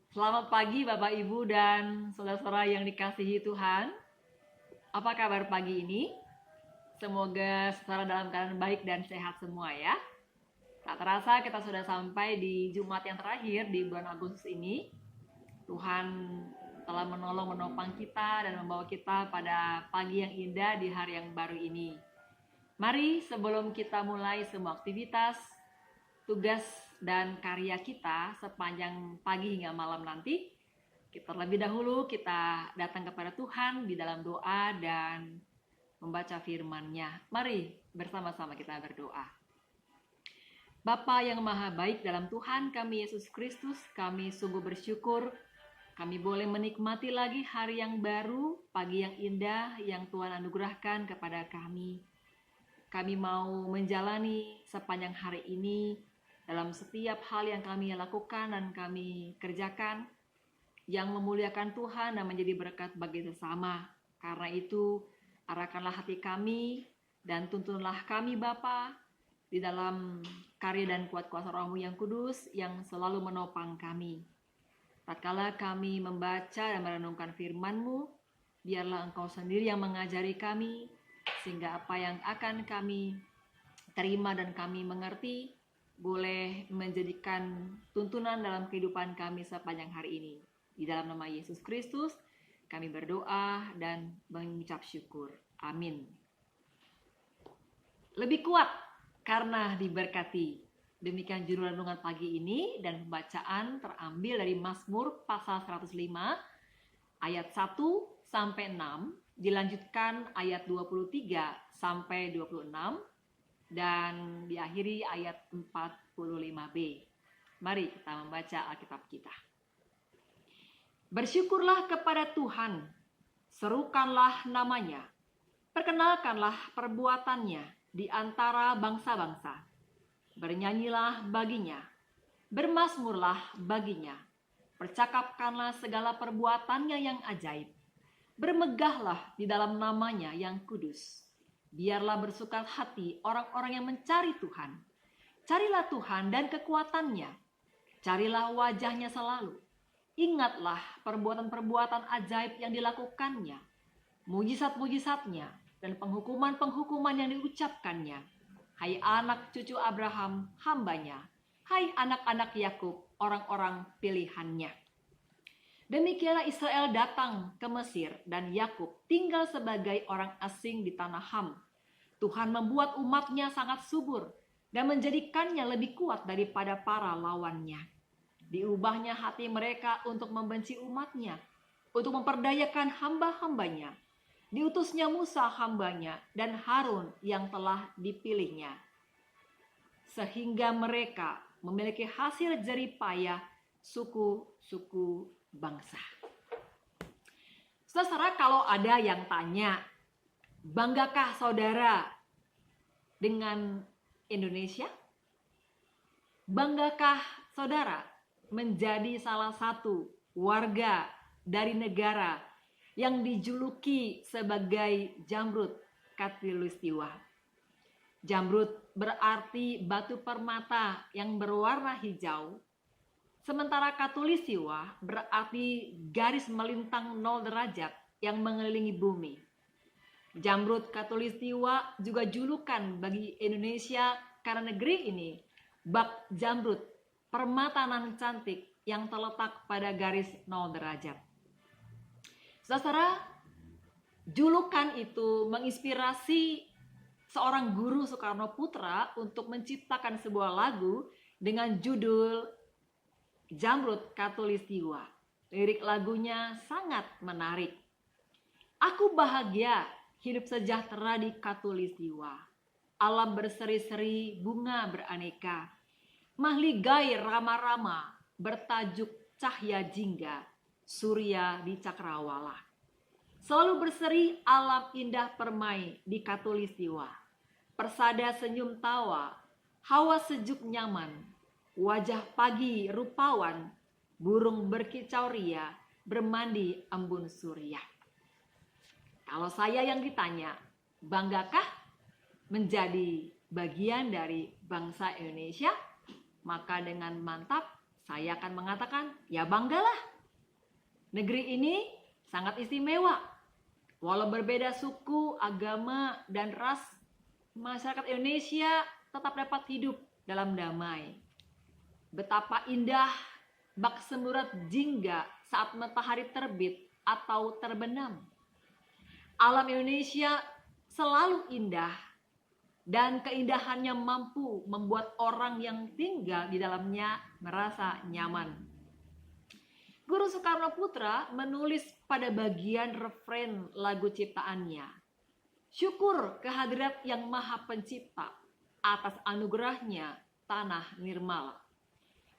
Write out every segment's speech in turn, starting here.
Selamat pagi Bapak Ibu dan saudara-saudara yang dikasihi Tuhan. Apa kabar pagi ini? Semoga saudara dalam keadaan baik dan sehat semua ya. Tak terasa kita sudah sampai di Jumat yang terakhir di bulan Agustus ini. Tuhan telah menolong menopang kita dan membawa kita pada pagi yang indah di hari yang baru ini. Mari sebelum kita mulai semua aktivitas, tugas dan karya kita sepanjang pagi hingga malam nanti, kita terlebih dahulu kita datang kepada Tuhan di dalam doa dan membaca firman-Nya. Mari bersama-sama kita berdoa. Bapa yang maha baik dalam Tuhan kami Yesus Kristus, kami sungguh bersyukur kami boleh menikmati lagi hari yang baru, pagi yang indah yang Tuhan anugerahkan kepada kami. Kami mau menjalani sepanjang hari ini dalam setiap hal yang kami lakukan dan kami kerjakan yang memuliakan Tuhan dan menjadi berkat bagi sesama. Karena itu, arahkanlah hati kami dan tuntunlah kami Bapa di dalam karya dan kuat kuasa Roh-Mu yang kudus yang selalu menopang kami. Tatkala kami membaca dan merenungkan firman-Mu, biarlah Engkau sendiri yang mengajari kami, sehingga apa yang akan kami terima dan kami mengerti, boleh menjadikan tuntunan dalam kehidupan kami sepanjang hari ini. Di dalam nama Yesus Kristus, kami berdoa dan mengucap syukur. Amin. Lebih kuat karena diberkati. Demikian judul renungan pagi ini dan pembacaan terambil dari Mazmur pasal 105 ayat 1 sampai 6, dilanjutkan ayat 23 sampai 26 dan diakhiri ayat 45b. Mari kita membaca Alkitab kita. Bersyukurlah kepada Tuhan, serukanlah namanya, perkenalkanlah perbuatannya di antara bangsa-bangsa. Bernyanyilah baginya, bermazmurlah baginya, percakapkanlah segala perbuatannya yang ajaib. Bermegahlah di dalam namanya yang kudus. Biarlah bersuka hati orang-orang yang mencari Tuhan. Carilah Tuhan dan kekuatannya. Carilah wajahnya selalu. Ingatlah perbuatan-perbuatan ajaib yang dilakukannya, mujizat-mujizatnya, dan penghukuman-penghukuman yang diucapkannya. Hai anak cucu Abraham, hambanya. Hai anak-anak Yakub, orang-orang pilihannya. Demikianlah Israel datang ke Mesir dan Yakub tinggal sebagai orang asing di tanah Ham. Tuhan membuat umatnya sangat subur dan menjadikannya lebih kuat daripada para lawannya. Diubahnya hati mereka untuk membenci umatnya, untuk memperdayakan hamba-hambanya. Diutusnya Musa hambanya dan Harun yang telah dipilihnya. Sehingga mereka memiliki hasil jerih payah suku-suku bangsa. Saudara, kalau ada yang tanya, banggakah saudara dengan Indonesia? Banggakah saudara menjadi salah satu warga dari negara yang dijuluki sebagai Jamrud Khatulistiwa? Jamrud berarti batu permata yang berwarna hijau, sementara Khatulistiwa berarti garis melintang 0 derajat yang mengelilingi bumi. Jamrud Khatulistiwa juga julukan bagi Indonesia karena negeri ini bak jamrud, permata nan cantik yang terletak pada garis 0 derajat. Saudara, julukan itu menginspirasi seorang guru Soekarno Putra untuk menciptakan sebuah lagu dengan judul Jamrud Khatulistiwa. Lirik lagunya sangat menarik. Aku bahagia hidup sejahtera di Khatulistiwa. Alam berseri-seri, bunga beraneka. Mahligai rama-rama bertajuk cahya jingga, surya di cakrawala. Selalu berseri alam indah permai di Khatulistiwa. Persada senyum tawa, hawa sejuk nyaman, wajah pagi rupawan, burung berkicau ria, bermandi embun surya. Kalau saya yang ditanya, banggakah menjadi bagian dari bangsa Indonesia? Maka dengan mantap saya akan mengatakan, ya banggalah. Negeri ini sangat istimewa. Walau berbeda suku, agama, dan ras, masyarakat Indonesia tetap dapat hidup dalam damai. Betapa indah bak semburat jingga saat matahari terbit atau terbenam. Alam Indonesia selalu indah dan keindahannya mampu membuat orang yang tinggal di dalamnya merasa nyaman. Guru Soekarno Putra menulis pada bagian refren lagu ciptaannya, syukur kehadirat yang Maha Pencipta atas anugerahnya tanah nirmala.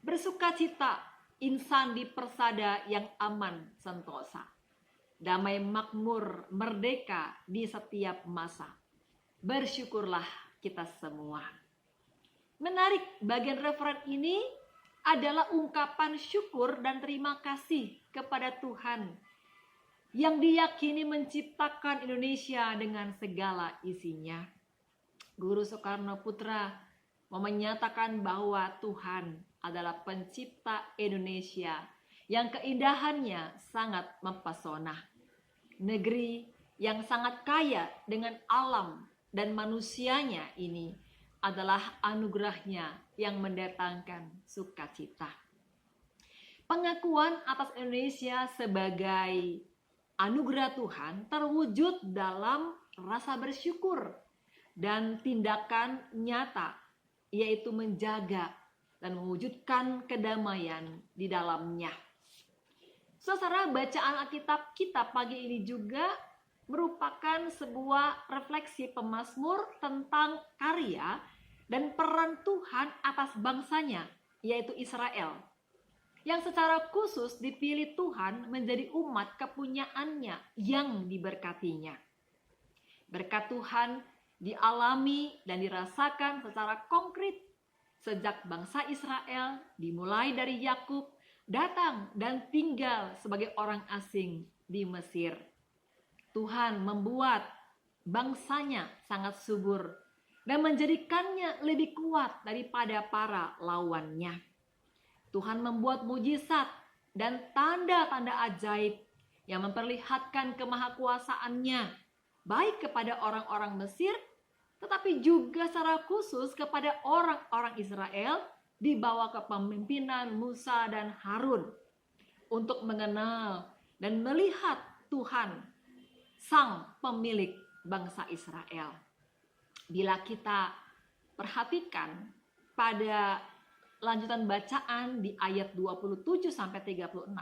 Bersukacita insan di persada yang aman sentosa. Damai makmur merdeka di setiap masa. Bersyukurlah kita semua. Menarik, bagian referen ini adalah ungkapan syukur dan terima kasih kepada Tuhan yang diyakini menciptakan Indonesia dengan segala isinya. Guru Soekarno Putra mau menyatakan bahwa Tuhan adalah pencipta Indonesia yang keindahannya sangat mempesona. Negeri yang sangat kaya dengan alam dan manusianya ini adalah anugerahnya yang mendatangkan sukacita. Pengakuan atas Indonesia sebagai anugerah Tuhan terwujud dalam rasa bersyukur dan tindakan nyata, yaitu menjaga dan mewujudkan kedamaian di dalamnya. Saudara, bacaan Alkitab kita pagi ini juga merupakan sebuah refleksi pemazmur tentang karya dan peran Tuhan atas bangsanya, yaitu Israel, yang secara khusus dipilih Tuhan menjadi umat kepunyaannya yang diberkatinya. Berkat Tuhan dialami dan dirasakan secara konkret sejak bangsa Israel dimulai dari Yakub datang dan tinggal sebagai orang asing di Mesir. Tuhan membuat bangsanya sangat subur dan menjadikannya lebih kuat daripada para lawannya. Tuhan membuat mujizat dan tanda-tanda ajaib yang memperlihatkan kemahakuasaannya baik kepada orang-orang Mesir tetapi juga secara khusus kepada orang-orang Israel di bawah kepemimpinan Musa dan Harun untuk mengenal dan melihat Tuhan, sang pemilik bangsa Israel. Bila kita perhatikan pada lanjutan bacaan di ayat 27 sampai 36,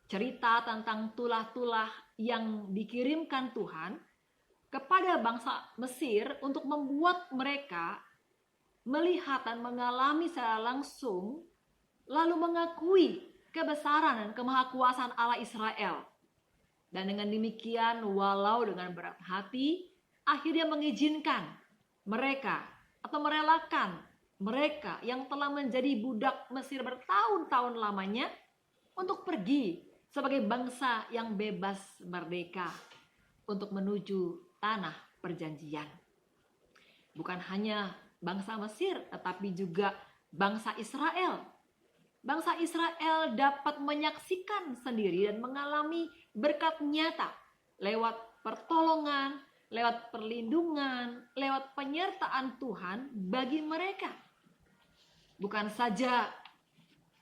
cerita tentang tulah-tulah yang dikirimkan Tuhan kepada bangsa Mesir untuk membuat mereka melihat dan mengalami secara langsung, lalu mengakui kebesaran dan kemahakuasaan Allah Israel. Dan dengan demikian, walau dengan berat hati, akhirnya mengizinkan mereka atau merelakan mereka yang telah menjadi budak Mesir bertahun-tahun lamanya untuk pergi sebagai bangsa yang bebas merdeka untuk menuju tanah perjanjian. Bukan hanya bangsa Mesir, tetapi juga bangsa Israel. Bangsa Israel dapat menyaksikan sendiri dan mengalami berkat nyata lewat pertolongan, lewat perlindungan, lewat penyertaan Tuhan bagi mereka. Bukan saja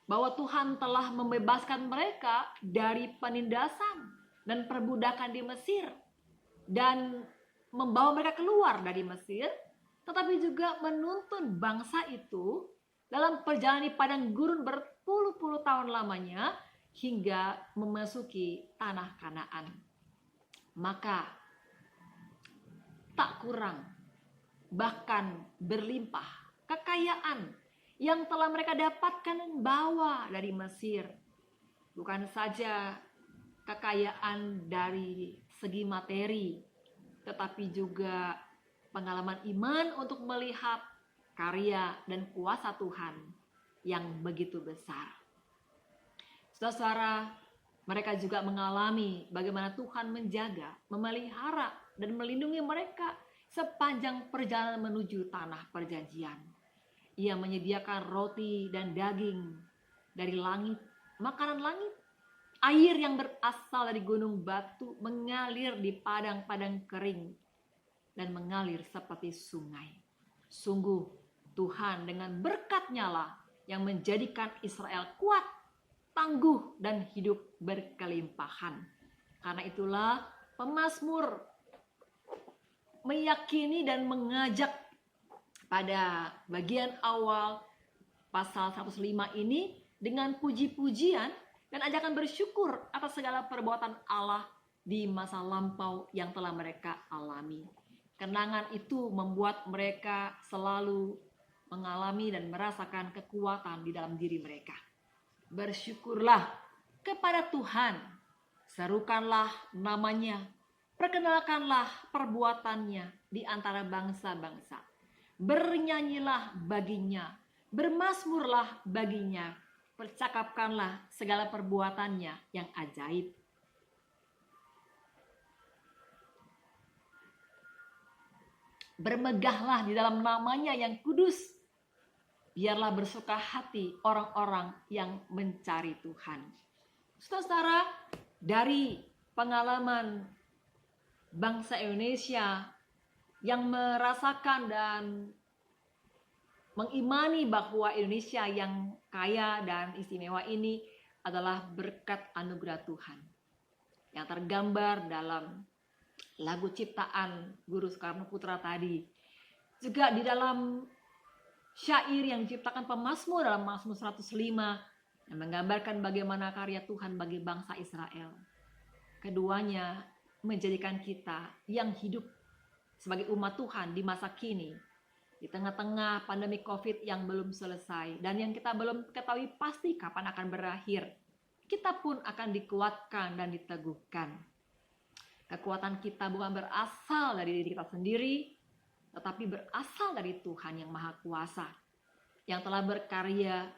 bahwa Tuhan telah membebaskan mereka dari penindasan dan perbudakan di Mesir dan membawa mereka keluar dari Mesir, tetapi juga menuntun bangsa itu dalam perjalanan di padang gurun berpuluh-puluh tahun lamanya hingga memasuki tanah Kanaan. Maka tak kurang, bahkan berlimpah kekayaan yang telah mereka dapatkan dan bawa dari Mesir. Bukan saja kekayaan dari segi materi, tetapi juga pengalaman iman untuk melihat karya dan kuasa Tuhan yang begitu besar. Saudara-saudara, mereka juga mengalami bagaimana Tuhan menjaga, memelihara, dan melindungi mereka sepanjang perjalanan menuju tanah perjanjian. Ia menyediakan roti dan daging dari langit, makanan langit. Air yang berasal dari gunung batu mengalir di padang-padang kering dan mengalir seperti sungai. Sungguh Tuhan dengan berkat-Nya lah yang menjadikan Israel kuat, tangguh, dan hidup berkelimpahan. Karena itulah pemazmur meyakini dan mengajak pada bagian awal pasal 105 ini dengan puji-pujian dan ajakan bersyukur atas segala perbuatan Allah di masa lampau yang telah mereka alami. Kenangan itu membuat mereka selalu mengalami dan merasakan kekuatan di dalam diri mereka. Bersyukurlah kepada Tuhan, serukanlah namanya, perkenalkanlah perbuatannya di antara bangsa-bangsa. Bernyanyilah baginya, bermazmurlah baginya, percakapkanlah segala perbuatannya yang ajaib. Bermegahlah di dalam namanya yang kudus. Biarlah bersuka hati orang-orang yang mencari Tuhan. Saudara-saudara, dari pengalaman bangsa Indonesia yang merasakan dan mengimani bahwa Indonesia yang kaya dan istimewa ini adalah berkat anugerah Tuhan yang tergambar dalam lagu ciptaan Guru Soekarno Putra tadi, juga di dalam syair yang diciptakan pemazmur dalam Mazmur 105 yang menggambarkan bagaimana karya Tuhan bagi bangsa Israel. Keduanya menjadikan kita yang hidup sebagai umat Tuhan di masa kini, di tengah-tengah pandemi COVID yang belum selesai dan yang kita belum ketahui pasti kapan akan berakhir, kita pun akan dikuatkan dan diteguhkan. Kekuatan kita bukan berasal dari diri kita sendiri, tetapi berasal dari Tuhan yang Maha Kuasa, yang telah berkarya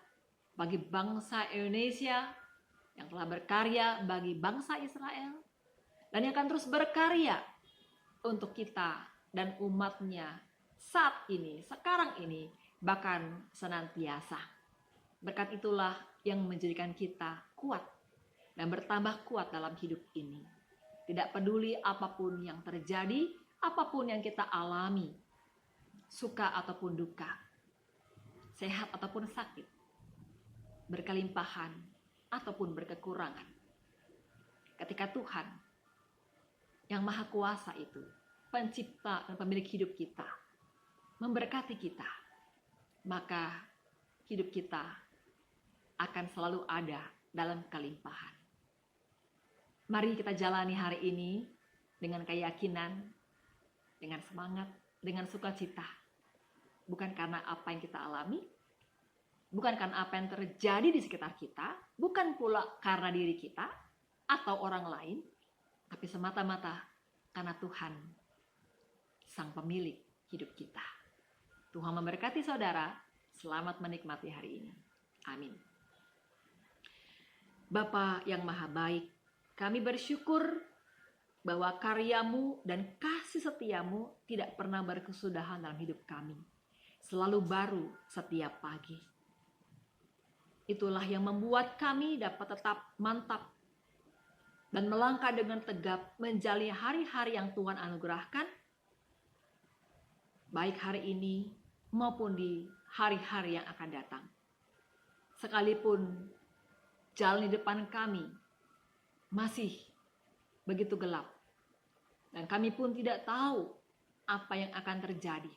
bagi bangsa Indonesia, yang telah berkarya bagi bangsa Israel, dan yang akan terus berkarya untuk kita dan umatnya saat ini, sekarang ini, bahkan senantiasa. Berkat itulah yang menjadikan kita kuat dan bertambah kuat dalam hidup ini. Tidak peduli apapun yang terjadi, apapun yang kita alami, suka ataupun duka, sehat ataupun sakit, berkelimpahan ataupun berkekurangan. Ketika Tuhan yang Maha Kuasa itu, pencipta dan pemilik hidup kita, memberkati kita, maka hidup kita akan selalu ada dalam kelimpahan. Mari kita jalani hari ini dengan keyakinan, dengan semangat, dengan sukacita. Bukan karena apa yang kita alami, bukan karena apa yang terjadi di sekitar kita, bukan pula karena diri kita atau orang lain, tapi semata-mata karena Tuhan, Sang Pemilik hidup kita. Tuhan memberkati saudara, selamat menikmati hari ini. Amin. Bapa yang Maha Baik, kami bersyukur bahwa karya-Mu dan kasih setia-Mu tidak pernah berkesudahan dalam hidup kami. Selalu baru setiap pagi. Itulah yang membuat kami dapat tetap mantap dan melangkah dengan tegap menjalani hari-hari yang Tuhan anugerahkan, baik hari ini maupun di hari-hari yang akan datang. Sekalipun jalan di depan kami masih begitu gelap, dan kami pun tidak tahu apa yang akan terjadi,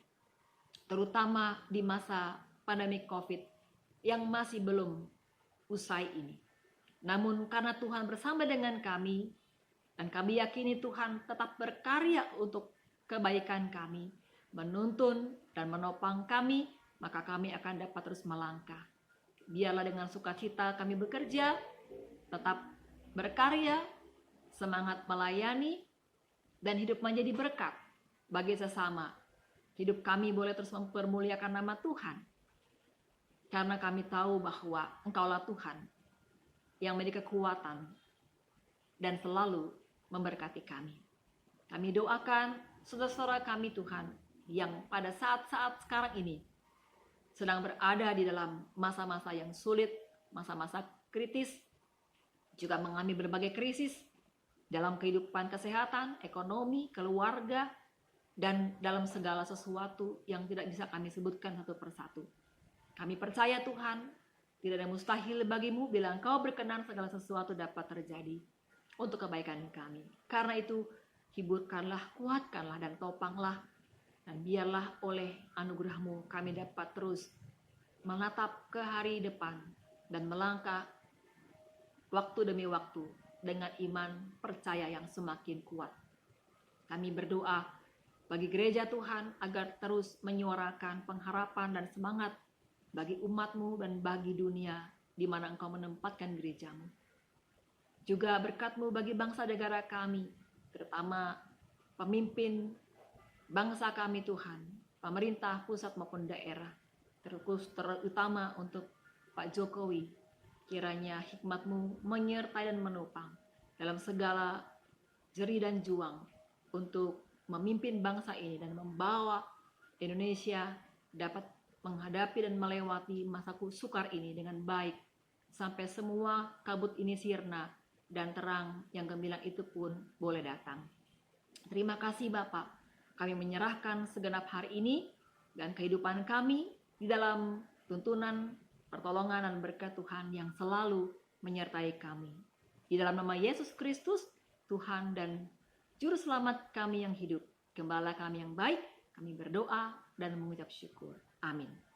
terutama di masa pandemi COVID yang masih belum usai ini. Namun karena Tuhan bersama dengan kami, dan kami yakini Tuhan tetap berkarya untuk kebaikan kami, menuntun dan menopang kami, maka kami akan dapat terus melangkah. Biarlah dengan sukacita kami bekerja, tetap berkarya, semangat melayani, dan hidup menjadi berkat bagi sesama. Hidup kami boleh terus mempermuliakan nama Tuhan, karena kami tahu bahwa Engkaulah Tuhan yang memiliki kekuatan dan selalu memberkati kami. Kami doakan saudara-saudara kami Tuhan yang pada saat-saat sekarang ini sedang berada di dalam masa-masa yang sulit, masa-masa kritis, juga mengalami berbagai krisis dalam kehidupan kesehatan, ekonomi, keluarga, dan dalam segala sesuatu yang tidak bisa kami sebutkan satu persatu. Kami percaya Tuhan, tidak ada mustahil bagimu bila Engkau berkenan segala sesuatu dapat terjadi untuk kebaikan kami. Karena itu, hiburkanlah, kuatkanlah, dan topanglah, dan biarlah oleh anugerah-Mu kami dapat terus menatap ke hari depan dan melangkah waktu demi waktu dengan iman percaya yang semakin kuat. Kami berdoa bagi gereja Tuhan agar terus menyuarakan pengharapan dan semangat bagi umat-Mu dan bagi dunia di mana Engkau menempatkan gereja-Mu. Juga berkat-Mu bagi bangsa negara kami, terutama pemimpin bangsa kami Tuhan, pemerintah pusat maupun daerah, terutama untuk Pak Jokowi. Kiranya hikmat-Mu menyertai dan menopang dalam segala jerih dan juang untuk memimpin bangsa ini dan membawa Indonesia dapat menghadapi dan melewati masa sukar ini dengan baik sampai semua kabut ini sirna dan terang yang gemilang itu pun boleh datang. Terima kasih Bapak, kami menyerahkan segenap hari ini dan kehidupan kami di dalam tuntunan, pertolongan dan berkat Tuhan yang selalu menyertai kami. Di dalam nama Yesus Kristus, Tuhan dan Juru Selamat kami yang hidup, Gembala kami yang baik, kami berdoa dan mengucap syukur. Amin.